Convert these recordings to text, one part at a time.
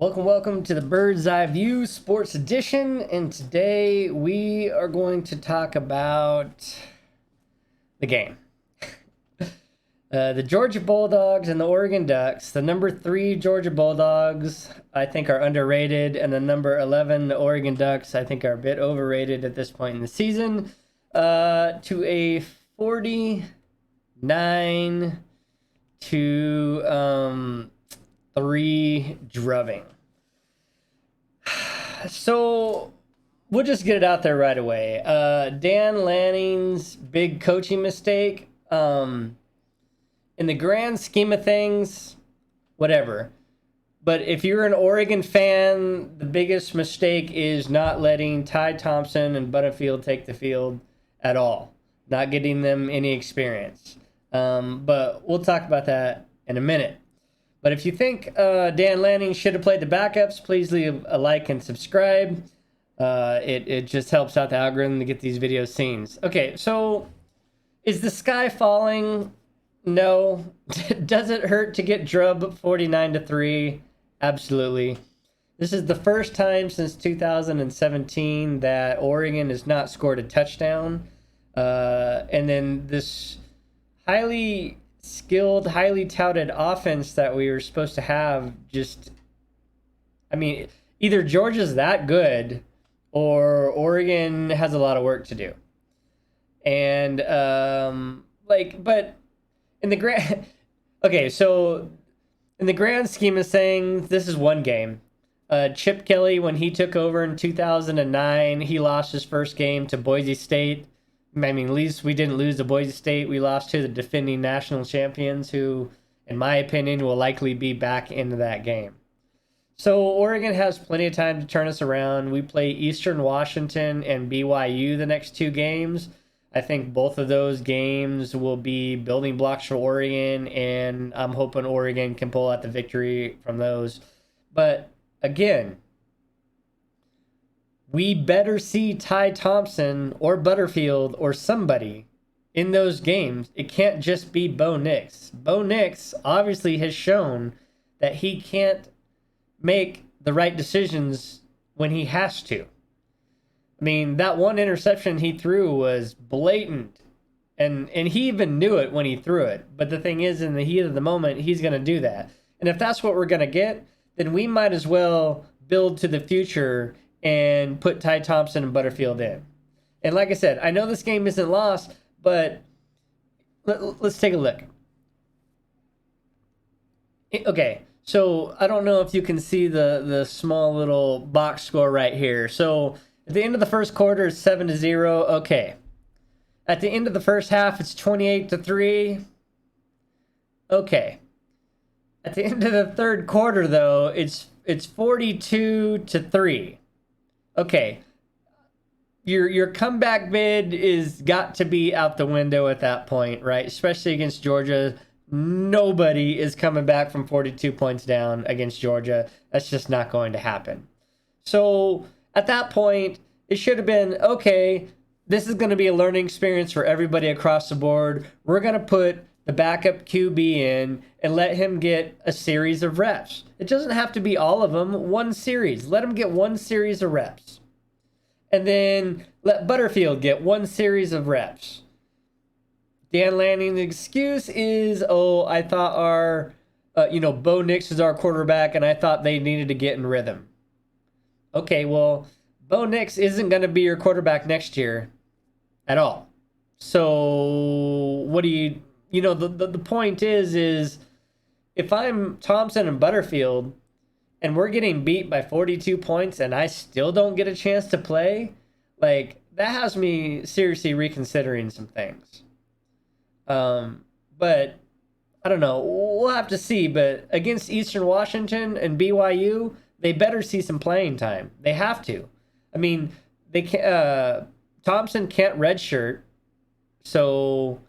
Welcome to the Bird's Eye View Sports Edition, and today we are going to talk about the game. The Georgia Bulldogs and the Oregon Ducks. The number 3 Georgia Bulldogs, I think, are underrated, and the number 11 the Oregon Ducks, I think, are a bit overrated at this point in the season. To a 49 to 3 drubbing. So we'll just get it out there right away. Dan Lanning's big coaching mistake. In the grand scheme of things, whatever. But if you're an Oregon fan, the biggest mistake is not letting Ty Thompson and Butterfield take the field at all. Not getting them any experience. But we'll talk about that in a minute. But if you think Dan Lanning should have played the backups, please leave a like and subscribe. It just helps out the algorithm to get these videos seen. Okay, so is the sky falling? No. Does it hurt to get drubbed 49 to 3? Absolutely. This is the first time since 2017 that Oregon has not scored a touchdown. And then this highly skilled, highly touted offense that we were supposed to have either Georgia's that good or Oregon has a lot of work to do. And but in the grand so in the grand scheme of things, this is one game. Chip Kelly, when he took over in 2009, he lost his first game to Boise State. At least we didn't lose to Boise State. We lost to the defending national champions who, in my opinion, will likely be back into that game. So Oregon has plenty of time to turn us around. We play Eastern Washington and BYU the next 2 games. I think both of those games will be building blocks for Oregon, and I'm hoping Oregon can pull out the victory from those. But again, we better see Ty Thompson or Butterfield or somebody in those games. It can't just be Bo Nix. Bo Nix obviously has shown that he can't make the right decisions when he has to. That one interception he threw was blatant. And he even knew it when he threw it. But the thing is, in the heat of the moment, he's going to do that. And if that's what we're going to get, then we might as well build to the future and put Ty Thompson and Butterfield in. And like I said, I know this game isn't lost, but let's take a look. Okay, so I don't know if you can see the small little box score right here. So at the end of the first quarter, it's 7-0. Okay. At the end of the first half, it's 28-3. Okay. At the end of the third quarter, though, it's 42-3. Okay, your comeback bid is got to be out the window at that point, right? Especially against Georgia. Nobody is coming back from 42 points down against Georgia. That's just not going to happen. So at that point, it should have been, okay, this is going to be a learning experience for everybody across the board. We're going to put the backup QB in and let him get a series of reps. It doesn't have to be all of them. One series. Let him get one series of reps. And then let Butterfield get one series of reps. Dan Lanning's excuse is, I thought our, Bo Nix is our quarterback, and I thought they needed to get in rhythm. Okay, well, Bo Nix isn't going to be your quarterback next year at all. So what do you... the point is if I'm Thompson and Butterfield and we're getting beat by 42 points and I still don't get a chance to play, that has me seriously reconsidering some things. But I don't know. We'll have to see. But against Eastern Washington and BYU, they better see some playing time. They have to. They can't, Thompson can't redshirt, so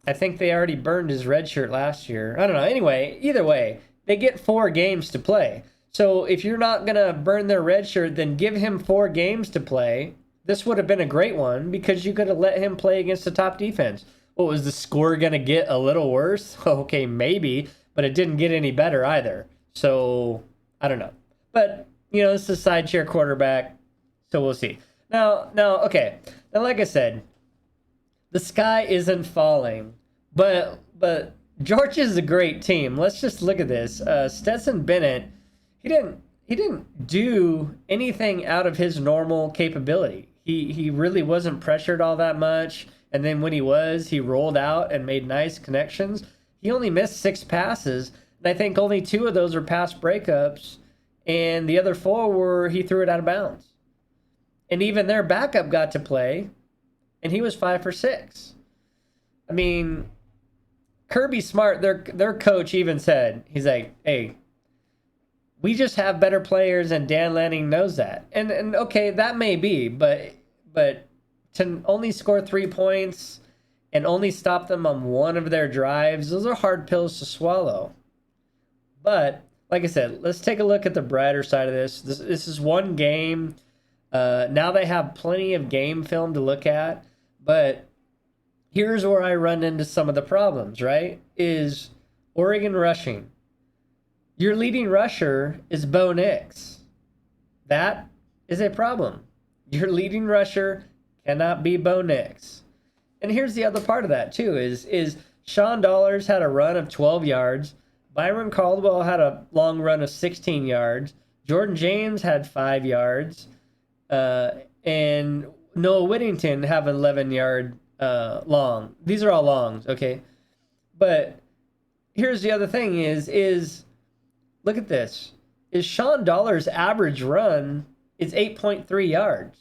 I think they already burned his red shirt last year. I don't know. Anyway, either way, they get 4 games to play. So if you're not going to burn their red shirt, then give him 4 games to play. This would have been a great one because you could have let him play against the top defense. What, was the score going to get a little worse? Okay, maybe, but it didn't get any better either. So I don't know. But, this is a side chair quarterback, so we'll see. Now, okay. Now, like I said, the sky isn't falling, but Georgia's a great team. Let's just look at this. Stetson Bennett, he didn't do anything out of his normal capability. He really wasn't pressured all that much, and then when he was, he rolled out and made nice connections. He only missed 6 passes, and I think only 2 of those were pass breakups, and the other 4 were he threw it out of bounds. And even their backup got to play, and he was 5 for 6. I mean, Kirby Smart, their coach, even said, he's like, hey, we just have better players, and Dan Lanning knows that. And okay, that may be, but to only score 3 points and only stop them on one of their drives, those are hard pills to swallow. But like I said, let's take a look at the brighter side of this. This is one game. Now they have plenty of game film to look at, but here's where I run into some of the problems, right? Is Oregon rushing. Your leading rusher is Bo Nix. That is a problem. Your leading rusher cannot be Bo Nix. And here's the other part of that too, is Sean Dollars had a run of 12 yards. Byron Caldwell had a long run of 16 yards. Jordan James had 5 yards. And Noah Whittington have an 11-yard long. These are all longs, okay? But here's the other thing is look at this. Is Sean Dollar's average run is 8.3 yards.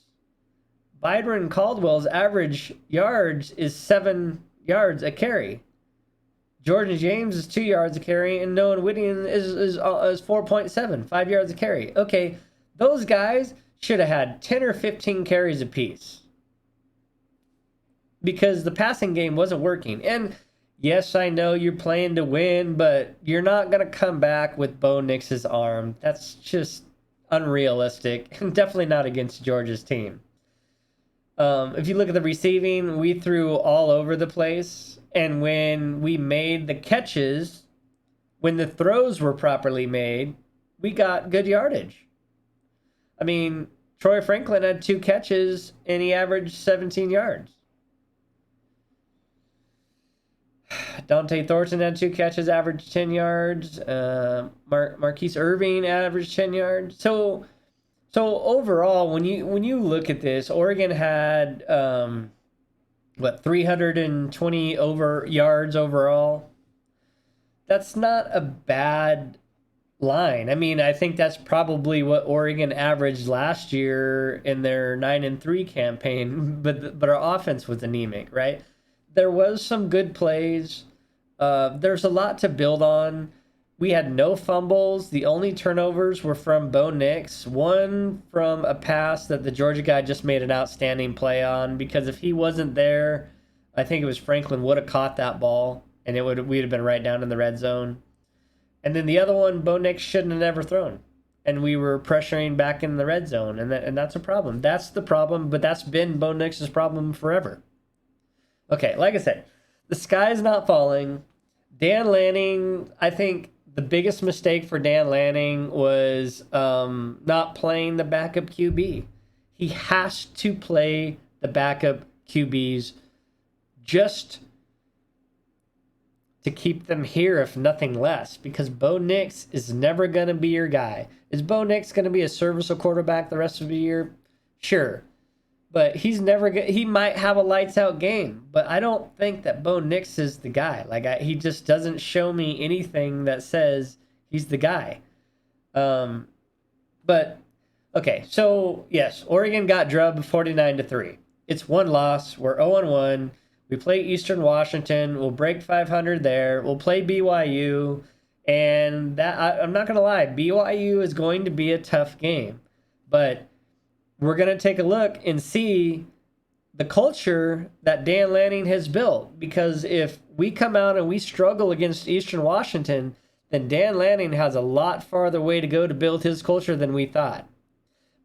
Byron Caldwell's average yards is 7 yards a carry. Jordan James is 2 yards a carry, and Noah Whittington is 4.7, 5 yards a carry. Okay, those guys should have had 10 or 15 carries apiece because the passing game wasn't working. And yes, I know you're playing to win, but you're not going to come back with Bo Nix's arm. That's just unrealistic, and definitely not against Georgia's team. If you look at the receiving, we threw all over the place, and when we made the catches, when the throws were properly made, we got good yardage. I mean, Troy Franklin had 2 catches, and he averaged 17 yards. Dante Thornton had 2 catches, averaged 10 yards. Marquise Irving averaged 10 yards. So overall, when you look at this, Oregon had 320 yards overall. That's not a bad line. I mean, I think that's probably what Oregon averaged last year in their 9-3 campaign, but our offense was anemic, right? There was some good plays. There's a lot to build on. We had no fumbles. The only turnovers were from Bo Nix. One from a pass that the Georgia guy just made an outstanding play on, because if he wasn't there, I think it was Franklin would have caught that ball, and we'd have been right down in the red zone. And then the other one, Bo Nix shouldn't have never thrown. And we were pressuring back in the red zone, and that's a problem. That's the problem, but that's been Bo Nix's problem forever. Okay, like I said, the sky's not falling. Dan Lanning, I think the biggest mistake for Dan Lanning was not playing the backup QB. He has to play the backup QBs just to keep them here, if nothing less, because Bo Nix is never going to be your guy. Is Bo Nix going to be a serviceable quarterback the rest of the year? Sure. But he's never he might have a lights out game, but I don't think that Bo Nix is the guy. He just doesn't show me anything that says he's the guy. But okay, so yes, Oregon got drubbed 49-3. It's one loss. We're 0-1. We play Eastern Washington. We'll break 500 there. We'll play BYU, and that I'm not gonna lie, BYU is going to be a tough game, but we're going to take a look and see the culture that Dan Lanning has built. Because if we come out and we struggle against Eastern Washington, then Dan Lanning has a lot farther way to go to build his culture than we thought.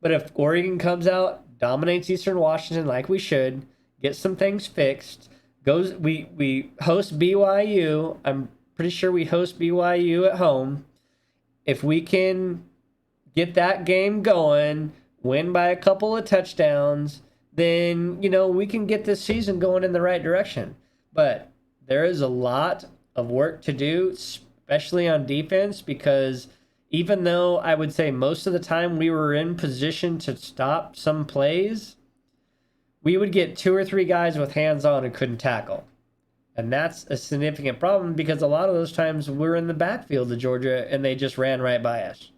But if Oregon comes out, dominates Eastern Washington like we should, get some things fixed, we host BYU. I'm pretty sure we host BYU at home. If we can get that game going, win by a couple of touchdowns, then, we can get this season going in the right direction. But there is a lot of work to do, especially on defense, because even though I would say most of the time we were in position to stop some plays, we would get 2 or 3 guys with hands on and couldn't tackle. And that's a significant problem because a lot of those times we're in the backfield of Georgia and they just ran right by us.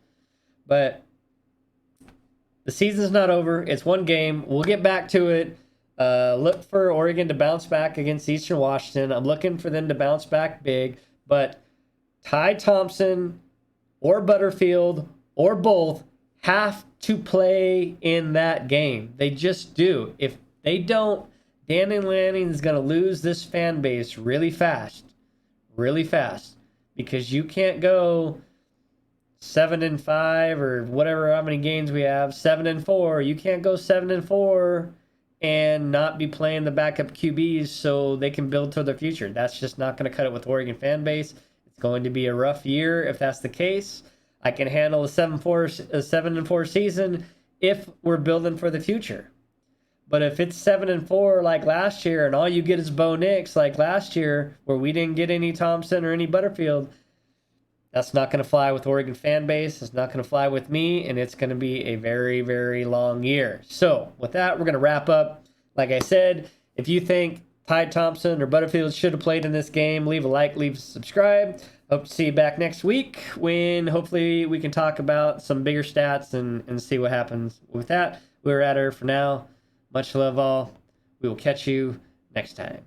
But the season's not over. It's one game. We'll get back to it. Look for Oregon to bounce back against Eastern Washington. I'm looking for them to bounce back big. But Ty Thompson or Butterfield or both have to play in that game. They just do. If they don't, Dan Lanning is going to lose this fan base really fast. Really fast. Because you can't go 7-5 or whatever, how many games we have, 7-4. You can't go 7-4 and not be playing the backup QBs so they can build to their future. That's just not going to cut it with Oregon fan base. It's going to be a rough year if that's the case. I can handle a 7-4 season if we're building for the future. But if it's 7-4 like last year and all you get is Bo Nix like last year where we didn't get any Thompson or any Butterfield, that's not going to fly with Oregon fan base. It's not going to fly with me, and it's going to be a very, very long year. So with that, we're going to wrap up. Like I said, if you think Ty Thompson or Butterfield should have played in this game, leave a like, leave a subscribe. Hope to see you back next week when hopefully we can talk about some bigger stats and see what happens. With that, we're out of here for now. Much love all. We will catch you next time.